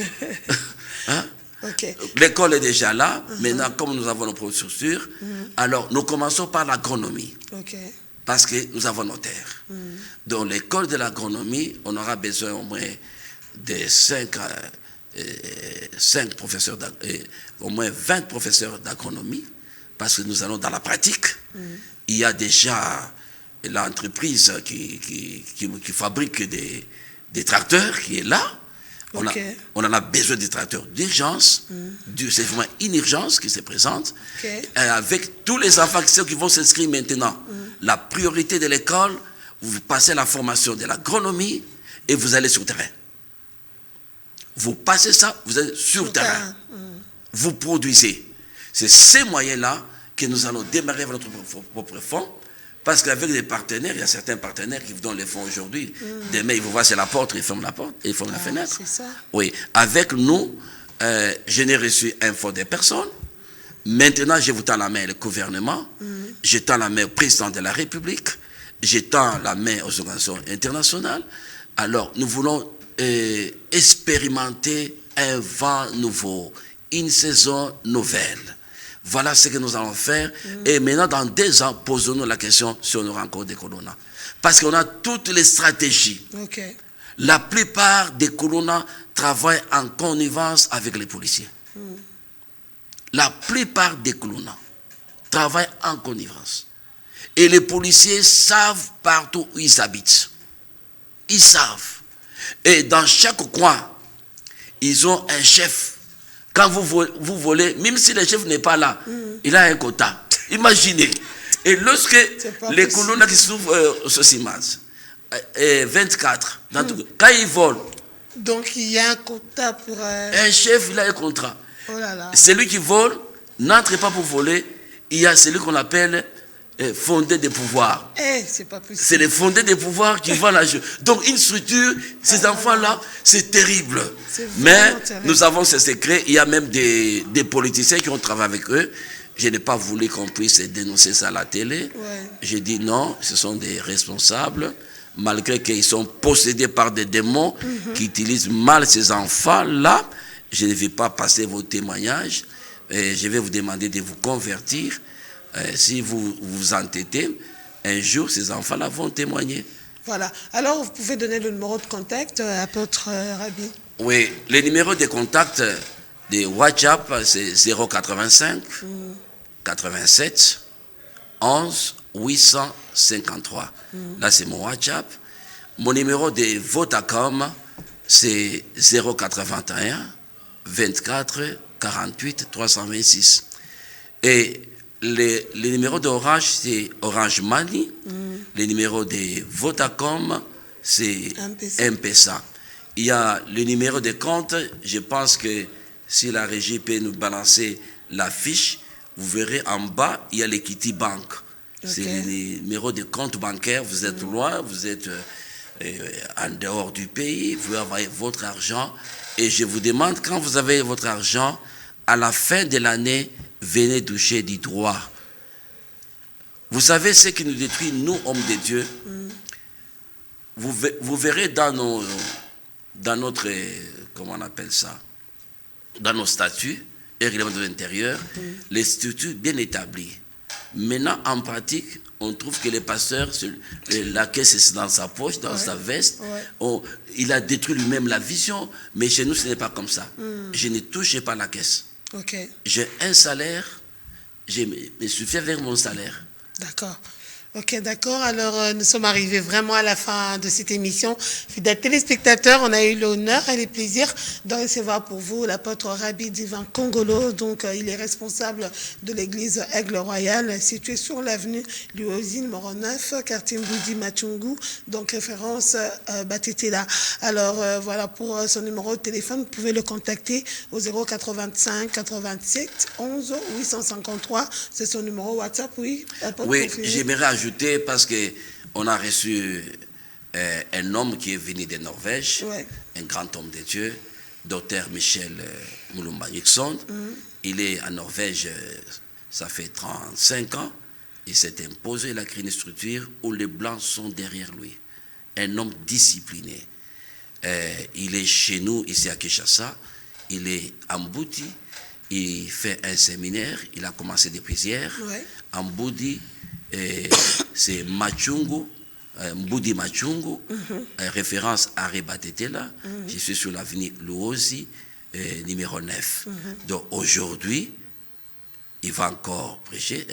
Hein? Okay. L'école est déjà là. Maintenant, comme nous avons nos propres structures, alors nous commençons par l'agronomie. Okay. Parce que nous avons nos terres. Dans l'école de l'agronomie, on aura besoin au moins de 5 professeurs, au moins 20 professeurs d'agronomie, parce que nous allons dans la pratique. Il y a déjà l'entreprise qui fabrique des tracteurs qui est là. On en a besoin des tracteurs d'urgence, c'est vraiment une urgence qui se présente, avec tous les enfants qui vont s'inscrire maintenant. La priorité de l'école, vous passez la formation de l'agronomie et vous allez sur le terrain. Vous passez ça, vous êtes sur le terrain. Vous produisez. C'est ces moyens-là que nous allons démarrer avec notre propre fonds. Parce qu'avec des partenaires, il y a certains partenaires qui vous donnent les fonds aujourd'hui. Demain, ils vous voient sur la porte, ils ferment la porte, ils ferment la fenêtre. C'est ça. Oui. Avec nous, je n'ai reçu un fonds des personnes. Maintenant, je vous tends la main au gouvernement. Je tends la main au président de la République. Je tends la main aux organisations internationales. Alors, nous voulons expérimenter un vent nouveau, une saison nouvelle. Voilà ce que nous allons faire. Et maintenant, dans 2 ans, posons-nous la question si on aura encore des colonnes. Parce qu'on a toutes les stratégies. La plupart des colonels travaillent en connivence avec les policiers. La plupart des colonels travaillent en connivence. Et les policiers savent partout où ils habitent. Ils savent. Et dans chaque coin, ils ont un chef. Quand vous volez, même si le chef n'est pas là, il a un quota. Imaginez. Et lorsque les colonels qui souffrent ce CIMAS, 24, quand ils volent. Donc il y a un quota pour... Un chef, il a un contrat. Oh là là. Celui qui vole, n'entre pas pour voler. Il y a celui qu'on appelle fondé des pouvoirs. C'est pas possible. C'est les fondés des pouvoirs qui vont la jeu. Donc une structure, ces enfants-là, c'est terrible. Mais terrible. Nous avons ces secrets. Il y a même des politiciens qui ont travaillé avec eux. Je n'ai pas voulu qu'on puisse dénoncer ça à la télé. Ouais. J'ai dit non, ce sont des responsables, malgré qu'ils sont possédés par des démons qui utilisent mal ces enfants-là. Je ne vais pas passer vos témoignages. Je vais vous demander de vous convertir. Si vous vous entêtez, un jour, ces enfants-là vont témoigner. Voilà. Alors, vous pouvez donner le numéro de contact, apôtre Rabbi? Oui, le numéro de contact de WhatsApp, c'est 085 87 11 853. Là, c'est mon WhatsApp. Mon numéro de Vodacom, c'est 081 24 48 326. Et les numéros d'Orange, c'est Orange Money. Les numéros de Vodacom, c'est M-Pesa. Il y a le numéro de compte. Je pense que si la régie peut nous balancer la fiche, vous verrez en bas, il y a l'Equity Bank. Okay. C'est le numéro de compte bancaire. Vous êtes loin, vous êtes en dehors du pays, vous avez votre argent. Et je vous demande, quand vous avez votre argent, à la fin de l'année, venez toucher du droit. Vous savez ce qui nous détruit, nous, hommes de Dieu. Vous verrez dans notre, comment on appelle ça, dans nos statuts et règlements de l'intérieur, les statuts bien établis. Maintenant, en pratique, on trouve que les pasteurs, la caisse est dans sa poche, dans sa veste. Il a détruit lui-même la vision, mais chez nous, ce n'est pas comme ça. Je ne touche pas la caisse. Okay. J'ai un salaire, je me suffis avec mon salaire. D'accord. Ok, d'accord. Alors, nous sommes arrivés vraiment à la fin de cette émission. Fidèles téléspectateurs, on a eu l'honneur et le plaisir de recevoir pour vous l'apôtre Rabbi Divin Kongolo. Donc, il est responsable de l'église Aigle Royal, située sur l'avenue Luozi, numéro 9, quartier Mboudi Machungu, donc référence Batetela. Alors, voilà, pour son numéro de téléphone, vous pouvez le contacter au 085 87 11 853. C'est son numéro WhatsApp, oui. Oui, j'aimerais ajouter parce qu'on a reçu un homme qui est venu de Norvège, un grand homme de Dieu, Dr Michel Moulumba Nixon. Il est en Norvège, ça fait 35 ans. Il s'est imposé, il a créé une structure où les Blancs sont derrière lui. Un homme discipliné. Il est chez nous, ici à Kinshasa. Il est en Mbouti. Il fait un séminaire. Il a commencé des prières. En Mbouti, c'est Machungu, Mboudi Machungu, référence à Rebatetela. Je suis sur l'avenue Luozi, numéro 9. Donc aujourd'hui, il va encore prêcher.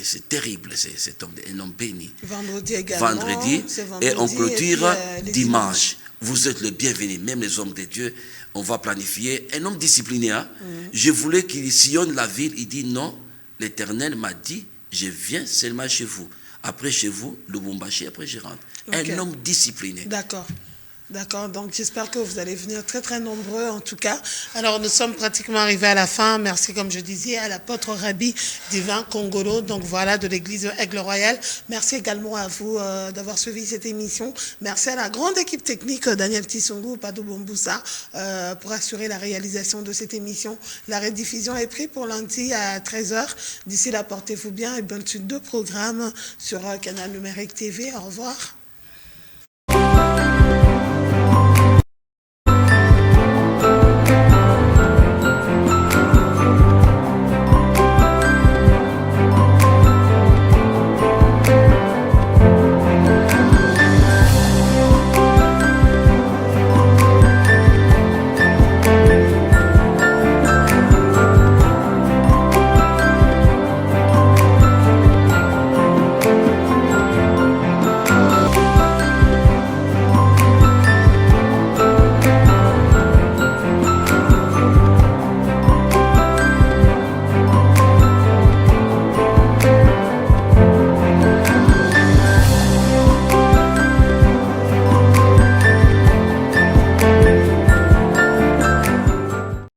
C'est terrible, cet homme, un homme béni. Vendredi également. Vendredi, et on clôture dimanche. Vous êtes le bienvenu, même les hommes de Dieu. On va planifier. Un homme discipliné. Hein? Je voulais qu'il sillonne la ville. Il dit non, l'Éternel m'a dit, je viens seulement chez vous. Après chez vous, le Lubumbashi, après je rentre. Un homme discipliné. D'accord. D'accord, donc j'espère que vous allez venir très très nombreux en tout cas. Alors nous sommes pratiquement arrivés à la fin. Merci comme je disais à l'apôtre Rabbi Divin Kongolo, donc voilà, de l'église Aigle Royal. Merci également à vous d'avoir suivi cette émission. Merci à la grande équipe technique Daniel Tissongo, Padou Bomboussa pour assurer la réalisation de cette émission. La rediffusion est prise pour lundi à 13h. D'ici là, portez-vous bien et bonne suite de programme sur Canal Numérique TV. Au revoir.